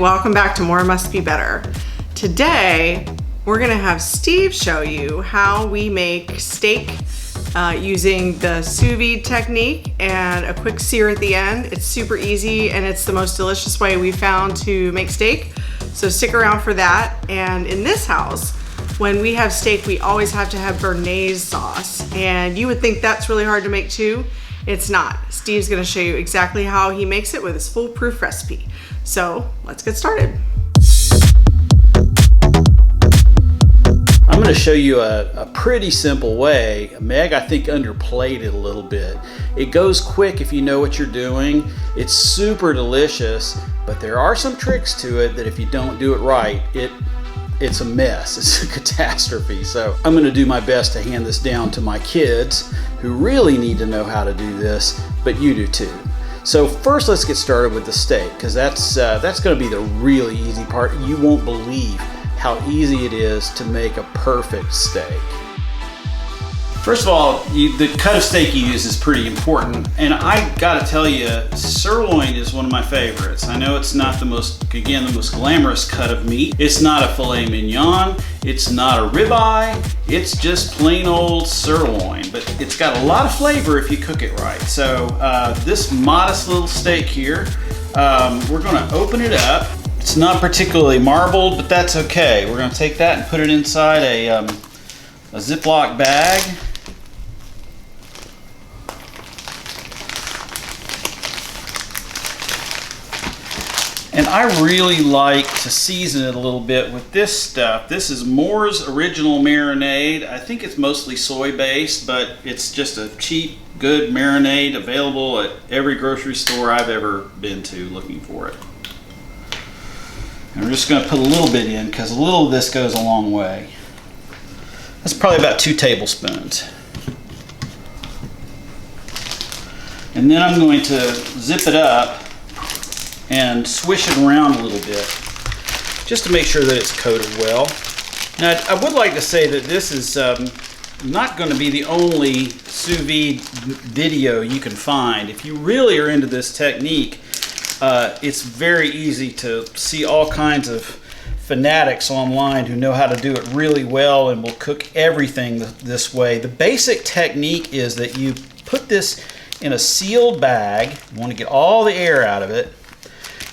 welcome back to More Must Be Better. Today, we're gonna have Steve show you how we make steak using the sous-vide technique and a quick sear at the end. It's super easy and it's the most delicious way we found to make steak. So stick around for that. And in this house, when we have steak, we always have to have Bearnaise sauce. And you would think that's really hard to make too. It's not. Steve's gonna show you exactly how he makes it with his foolproof recipe. So let's get started. I'm going to show you a pretty simple way. Meg, I think, underplayed it a little bit. It goes quick if you know what you're doing. It's super delicious, but there are some tricks to it that if you don't do it right, it's a mess. It's a catastrophe. So I'm going to do my best to hand this down to my kids who really need to know how to do this, but you do too. So first, let's get started with the steak, because that's going to be the really easy part. You won't believe how easy it is to make a perfect steak. First of all, the cut of steak you use is pretty important, and I gotta tell you, sirloin is one of my favorites. I know it's not the most glamorous cut of meat. It's not a filet mignon, it's not a ribeye, it's just plain old sirloin, but it's got a lot of flavor if you cook it right. So this modest little steak here, we're gonna open it up. It's not particularly marbled, but that's okay. We're gonna take that and put it inside a Ziploc bag. And I really like to season it a little bit with this stuff. This is Moore's Original Marinade. I think it's mostly soy-based, but it's just a cheap, good marinade available at every grocery store I've ever been to looking for it. And we're just going to put a little bit in because a little of this goes a long way. That's probably about 2 tablespoons. And then I'm going to zip it up and swish it around a little bit just to make sure that it's coated well. Now, I would like to say that this is not going to be the only sous vide video you can find. If you really are into this technique, it's very easy to see all kinds of fanatics online who know how to do it really well and will cook everything this way. The basic technique is that you put this in a sealed bag. You want to get all the air out of it.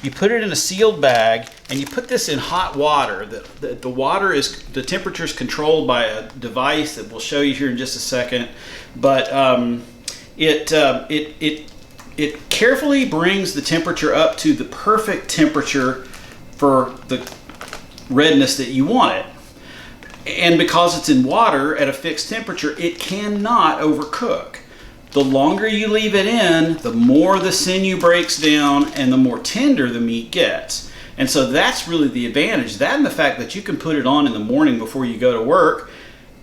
You put it in a sealed bag and you put this in hot water. The temperature is controlled by a device that we'll show you here in just a second. But it carefully brings the temperature up to the perfect temperature for the redness that you want it. And because it's in water at a fixed temperature, it cannot overcook. The longer you leave it in, the more the sinew breaks down and the more tender the meat gets. And so that's really the advantage. That and the fact that you can put it on in the morning before you go to work,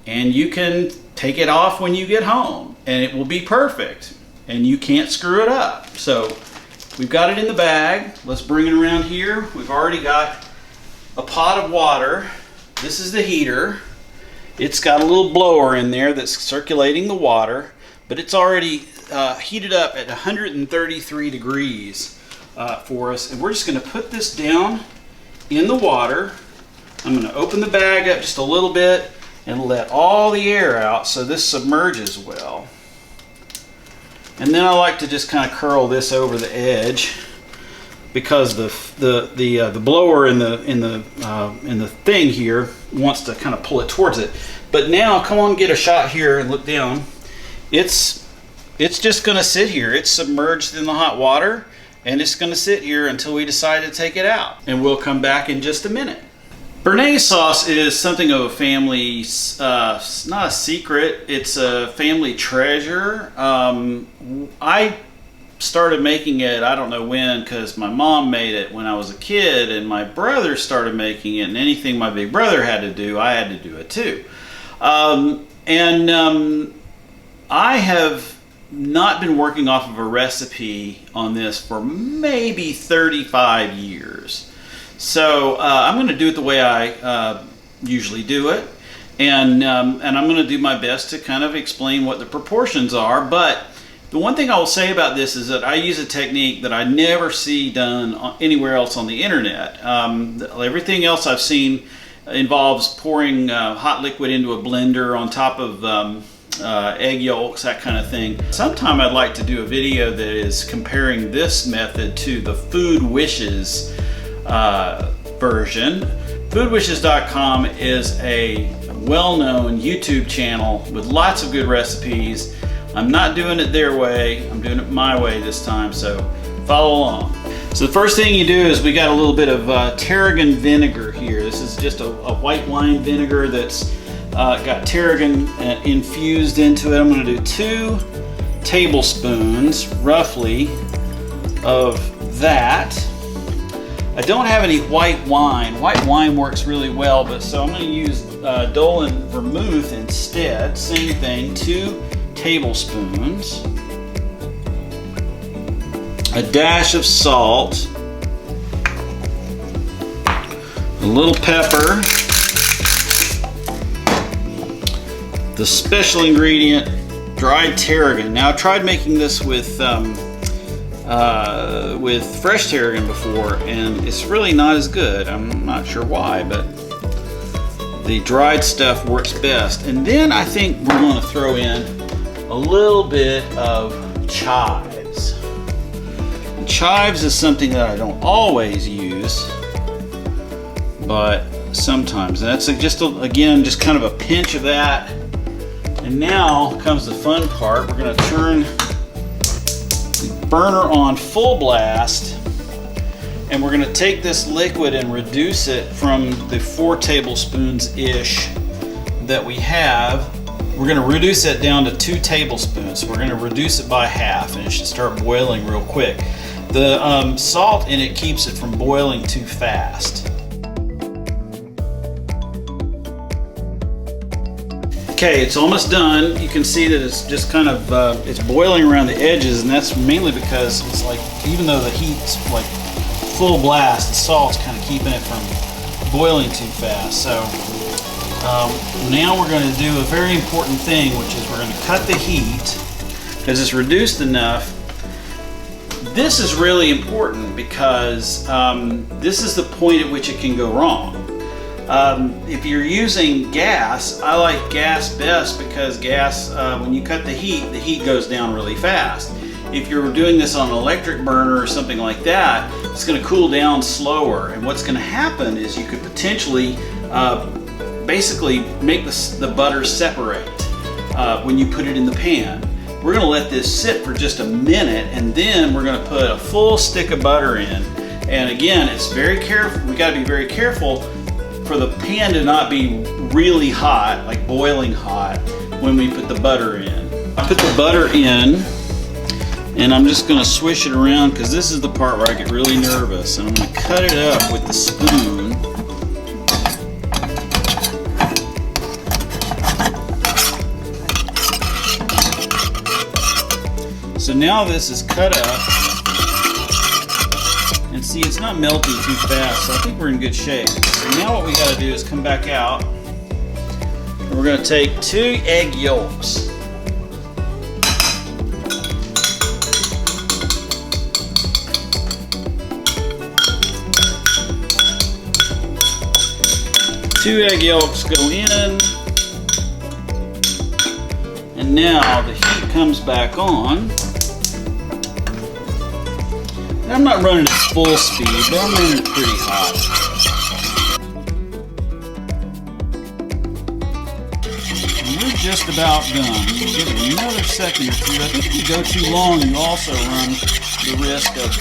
and you can take it off when you get home, and it will be perfect. And you can't screw it up. So we've got it in the bag. Let's bring it around here. We've already got a pot of water. This is the heater. It's got a little blower in there that's circulating the water, but it's already heated up at 133 degrees for us. And we're just gonna put this down in the water. I'm gonna open the bag up just a little bit and let all the air out so this submerges well. And then I like to just kind of curl this over the edge because the blower in the thing here wants to kind of pull it towards it. But now, come on, get a shot here and look down. It's just going to sit here. It's submerged in the hot water, and it's going to sit here until we decide to take it out. And we'll come back in just a minute. Bearnaise sauce is something of a family, not a secret, it's a family treasure. I started making it, I don't know when, because my mom made it when I was a kid, and my brother started making it, and anything my big brother had to do, I had to do it too. I have not been working off of a recipe on this for maybe 35 years. So I'm going to do it the way I usually do it, and I'm going to do my best to kind of explain what the proportions are. But The one thing I will say about this is that I use a technique that I never see done anywhere else on the internet. Everything else I've seen involves pouring hot liquid into a blender on top of egg yolks, that kind of thing. Sometime I'd like to do a video that is comparing this method to the Food Wishes version. Foodwishes.com is a well-known YouTube channel with lots of good recipes. I'm not doing it their way, I'm doing it my way this time, so follow along. So the first thing you do is we got a little bit of tarragon vinegar here. This is just a white wine vinegar that's got tarragon infused into it. I'm going to do 2 tablespoons, roughly, of that. I don't have any white wine. White wine works really well, but so I'm going to use Dolan Vermouth instead. Same thing, 2 tablespoons. A dash of salt. A little pepper. The special ingredient, dried tarragon. Now I've tried making this with fresh tarragon before, and it's really not as good. I'm not sure why, but the dried stuff works best. And then I think we're going to throw in a little bit of chives. And chives is something that I don't always use, but sometimes. And that's again, just kind of a pinch of that. And now comes the fun part. We're going to turn the burner on full blast, and we're going to take this liquid and reduce it from the 4 tablespoons-ish that we have. We're going to reduce it down to 2 tablespoons. So we're going to reduce it by half, and it should start boiling real quick. The salt in it keeps it from boiling too fast. Okay, it's almost done. You can see that it's just kind of, it's boiling around the edges, and that's mainly because it's like, even though the heat's like full blast, the salt's kind of keeping it from boiling too fast. So now we're going to do a very important thing, which is we're going to cut the heat because it's reduced enough. This is really important because this is the point at which it can go wrong. If you're using gas, I like gas best because gas, when you cut the heat goes down really fast. If you're doing this on an electric burner or something like that, it's going to cool down slower. And what's going to happen is you could potentially basically make the butter separate when you put it in the pan. We're going to let this sit for just a minute, and then we're going to put a full stick of butter in. And again, it's very careful. We got to be very careful for the pan to not be really hot, like boiling hot, when we put the butter in. I put the butter in, and I'm just going to swish it around because this is the part where I get really nervous. And I'm going to cut it up with the spoon. So now this is cut up. And see, it's not melting too fast, so I think we're in good shape. So now what we got to do is come back out, and we're going to take 2 egg yolks. Two egg yolks go in, and now the heat comes back on. I'm not running at full speed, but I'm running it pretty hot. And we're just about done. We'll give it another second or 2. I think if you go too long, you also run the risk of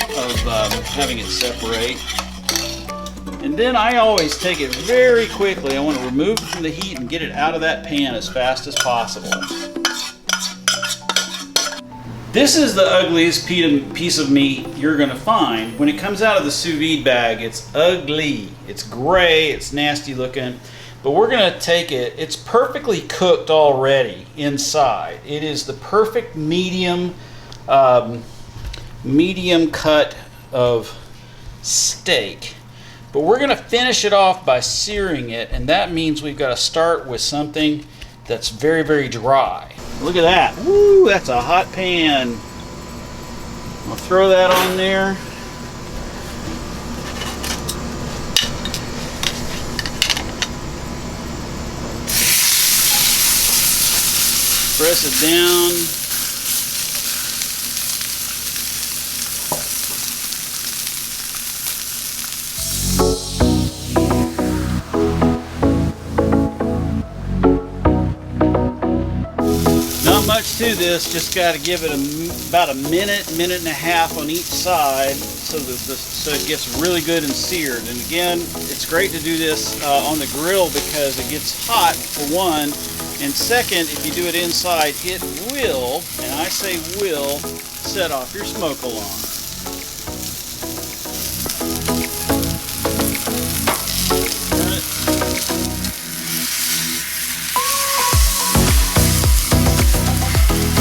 having it separate. And then I always take it very quickly. I want to remove it from the heat and get it out of that pan as fast as possible. This is the ugliest piece of meat you're going to find. When it comes out of the sous vide bag, it's ugly. It's gray, it's nasty looking. But we're going to take it, it's perfectly cooked already inside. It is the perfect medium cut of steak. But we're going to finish it off by searing it, and that means we've got to start with something that's very, very dry. Look at that. Woo, that's a hot pan. I'll throw that on there. Press it down. Not much to this, just got to give it about a minute, minute and a half on each side so that it gets really good and seared. And again, it's great to do this on the grill because it gets hot for one, and second, if you do it inside, it will, and I say will, set off your smoke alarm.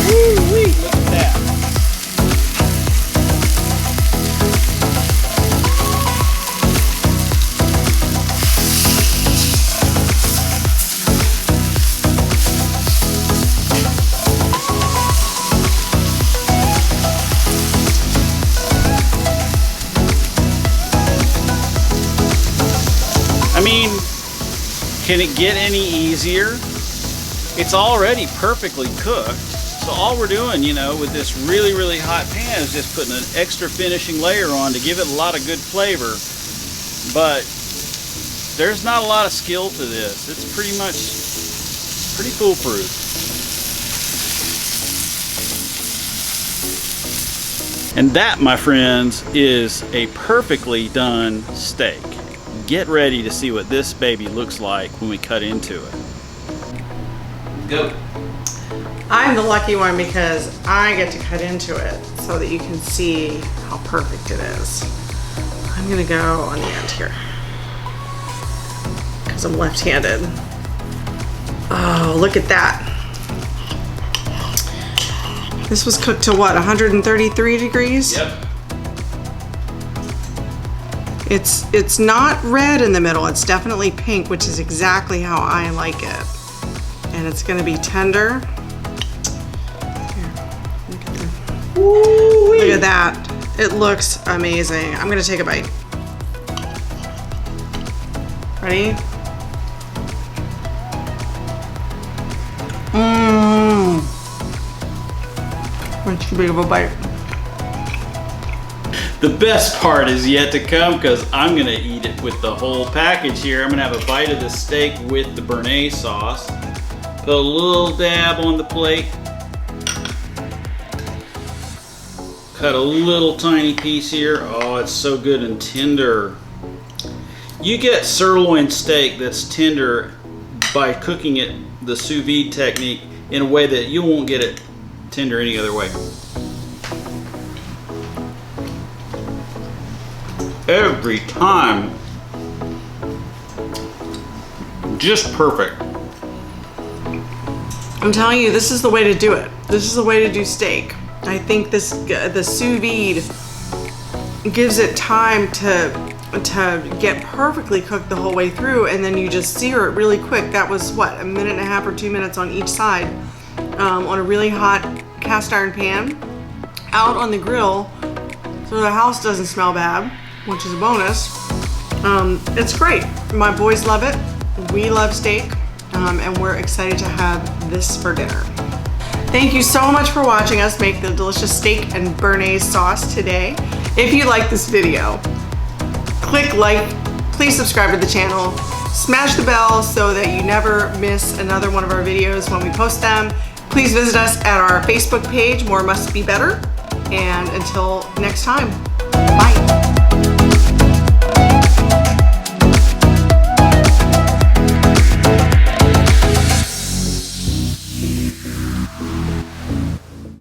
Woo-wee, look at that. I mean, can it get any easier? It's already perfectly cooked. So all we're doing, you know, with this really, really hot pan is just putting an extra finishing layer on to give it a lot of good flavor. But there's not a lot of skill to this. It's pretty foolproof. And that, my friends, is a perfectly done steak. Get ready to see what this baby looks like when we cut into it. Go. I'm the lucky one because I get to cut into it so that you can see how perfect it is. I'm gonna go on the end here because I'm left-handed. Oh, look at that. This was cooked to what, 133 degrees? Yep. It's not red in the middle, it's definitely pink, which is exactly how I like it. And it's gonna be tender. Look at that. It looks amazing. I'm gonna take a bite. Ready? Mmm. That's too big of a bite. The best part is yet to come because I'm gonna eat it with the whole package here. I'm gonna have a bite of the steak with the Bearnaise sauce. Put a little dab on the plate. Cut a little tiny piece here. Oh, it's so good and tender. You get sirloin steak that's tender by cooking it the sous vide technique in a way that you won't get it tender any other way. Every time. Just perfect. I'm telling you, this is the way to do it. This is the way to do steak. I think the sous vide gives it time to get perfectly cooked the whole way through, and then you just sear it really quick. That was what, a minute and a half or 2 minutes on each side on a really hot cast iron pan out on the grill so the house doesn't smell bad, which is a bonus. It's great. My boys love it. We love steak, and we're excited to have this for dinner. Thank you so much for watching us make the delicious steak and Bearnaise sauce today. If you like this video, click like, please subscribe to the channel, smash the bell so that you never miss another one of our videos when we post them. Please visit us at our Facebook page, More Must Be Better. And until next time, bye.